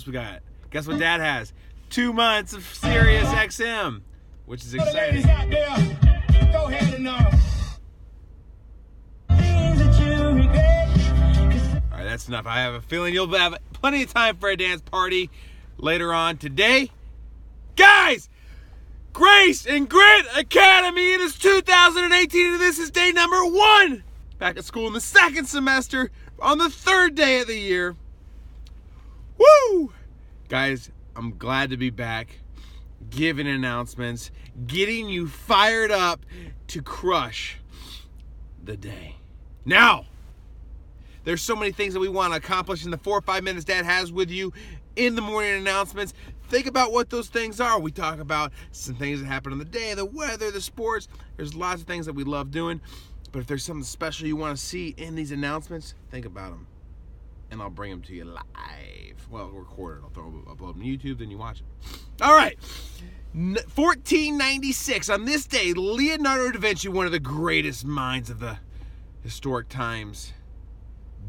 else we got? Guess what Dad has? 2 months of Sirius XM, which is exciting. Go ahead and All right, that's enough. I have a feeling you'll have plenty of time for a dance party later on today. Guys, Grace and Grit Academy, it is 2018 and this is day number 1. Back at school in the 2nd semester on the 3rd day of the year. Woo! Guys, I'm glad to be back, giving announcements, getting you fired up to crush the day. Now, there's so many things that we want to accomplish in the 4 or 5 minutes Dad has with you in the morning announcements. Think about what those things are. We talk about some things that happen on the day, the weather, the sports. There's lots of things that we love doing. But if there's something special you want to see in these announcements, think about them. And I'll bring them to you live. Well, record it. I'll upload them to YouTube, then you watch it. All right. 1496. On this day, Leonardo da Vinci, one of the greatest minds of the historic times,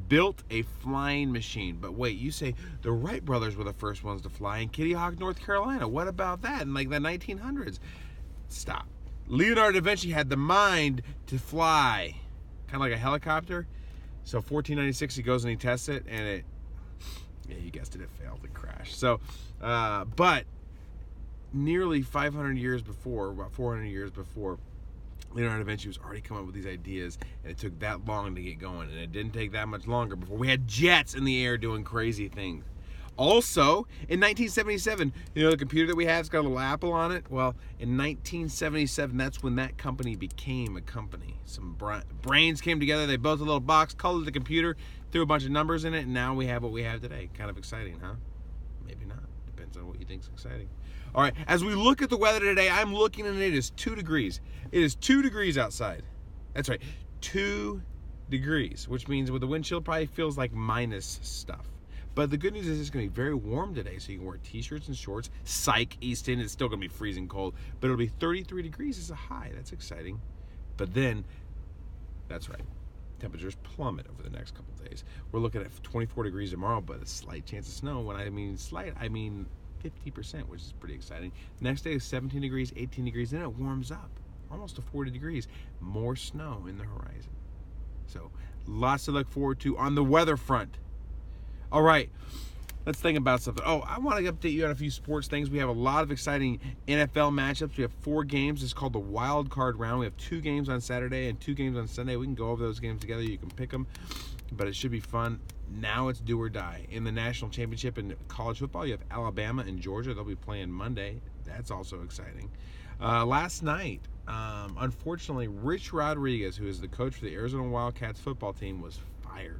built a flying machine. But wait, you say the Wright brothers were the first ones to fly in Kitty Hawk, North Carolina. What about that in like the 1900s? Stop. Leonardo da Vinci had the mind to fly, kind of like a helicopter. So 1496, he goes and he tests it, and yeah, you guessed it, it failed, it crashed. So, but nearly 500 years before, about 400 years before, Leonardo da Vinci was already coming up with these ideas, and it took that long to get going, and it didn't take that much longer before we had jets in the air doing crazy things. Also, in 1977, you know the computer that we have, it's got a little Apple on it? Well, in 1977, that's when that company became a company. Some brains came together, they built a little box, called it the computer, threw a bunch of numbers in it, and now we have what we have today. Kind of exciting, huh? Maybe not. Depends on what you think is exciting. All right, as we look at the weather today, I'm looking and it is 2 degrees. It is 2 degrees outside. That's right, 2 degrees, which means with the wind chill probably feels like minus stuff. But the good news is it's going to be very warm today, so you can wear t-shirts and shorts. Psych, Easton, it's still going to be freezing cold, but it'll be 33 degrees as a high. That's exciting. But then, that's right, temperatures plummet over the next couple days. We're looking at 24 degrees tomorrow, but a slight chance of snow. When I mean slight, I mean 50%, which is pretty exciting. Next day is 17 degrees, 18 degrees, then it warms up almost to 40 degrees. More snow in the horizon. So, lots to look forward to on the weather front. All right, let's think about something. Oh, I want to update you on a few sports things. We have a lot of exciting NFL matchups. We have 4 games. It's called the wild card round. We have 2 games on Saturday and 2 games on Sunday. We can go over those games together. You can pick them, but it should be fun. Now it's do or die. In the national championship in college football, you have Alabama and Georgia. They'll be playing Monday. That's also exciting. Last night, unfortunately, Rich Rodriguez, who is the coach for the Arizona Wildcats football team, was fired.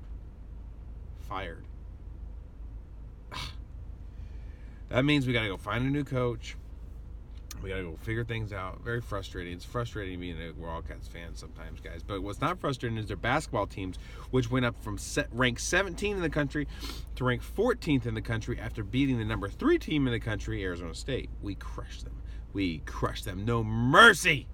That means we got to go find a new coach. We got to go figure things out. Very frustrating. It's frustrating being a Wildcats fan sometimes, guys. But what's not frustrating is their basketball teams, which went up from rank 17 in the country to rank 14th in the country after beating the number 3 team in the country, Arizona State. We crushed them. No mercy.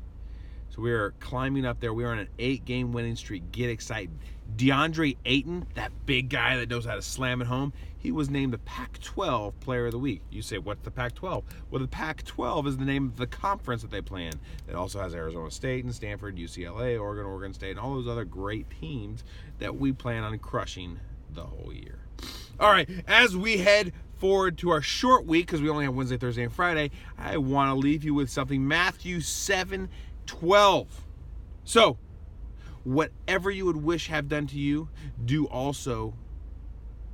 So we are climbing up there. We are on an 8-game winning streak. Get excited. DeAndre Ayton, that big guy that knows how to slam it home, he was named the Pac-12 Player of the Week. You say, what's the Pac-12? Well, the Pac-12 is the name of the conference that they play in. It also has Arizona State and Stanford, UCLA, Oregon State, and all those other great teams that we plan on crushing the whole year. All right, as we head forward to our short week, because we only have Wednesday, Thursday, and Friday, I want to leave you with something. Matthew 7:12. So, whatever you would wish have done to you, do also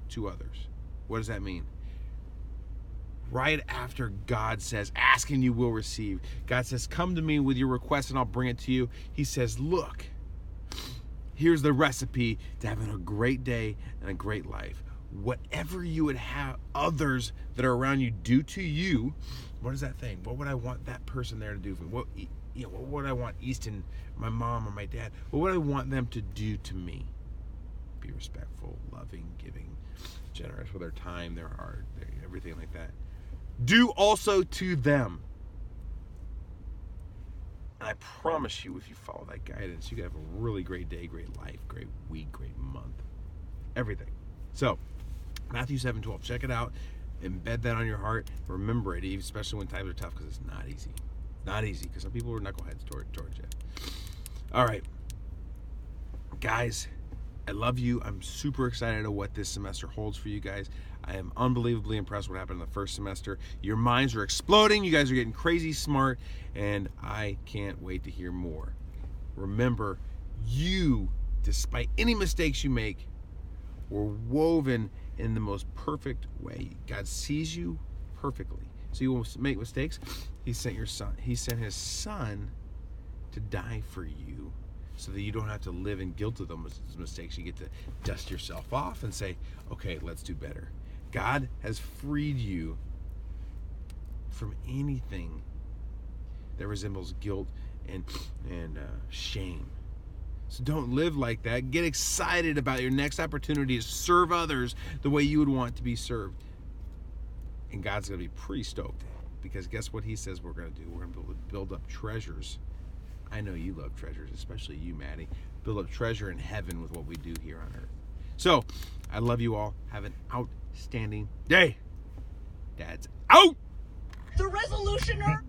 to others. What does that mean? Right after God says, ask and you will receive. God says, come to me with your request and I'll bring it to you. He says, look, here's the recipe to having a great day and a great life. Whatever you would have others that are around you do to you, what is that thing? What would I want that person there to do for me? What would I want Easton, my mom, or my dad? What would I want them to do to me? Be respectful, loving, giving, generous with their time, their heart, everything like that. Do also to them. And I promise you, if you follow that guidance, you can have a really great day, great life, great week, great month. Everything. So, Matthew 7:12. Check it out. Embed that on your heart. Remember it, especially when times are tough, because it's not easy. Not easy, because some people are knuckleheads towards you. All right, guys, I love you. I'm super excited at what this semester holds for you guys. I am unbelievably impressed with what happened in the first semester. Your minds are exploding. You guys are getting crazy smart, and I can't wait to hear more. Remember, you, despite any mistakes you make, were woven in the most perfect way. God sees you perfectly. So you won't make mistakes. He sent your son. He sent his son to die for you, so that you don't have to live in guilt of those mistakes. You get to dust yourself off and say, okay, let's do better. God has freed you from anything that resembles guilt and shame. So don't live like that. Get excited about your next opportunity to serve others the way you would want to be served. And God's going to be pretty stoked, because guess what he says we're going to do? We're going to build up treasures. I know you love treasures, especially you, Maddie. Build up treasure in heaven with what we do here on earth. So, I love you all. Have an outstanding day. Dad's out! The resolutioner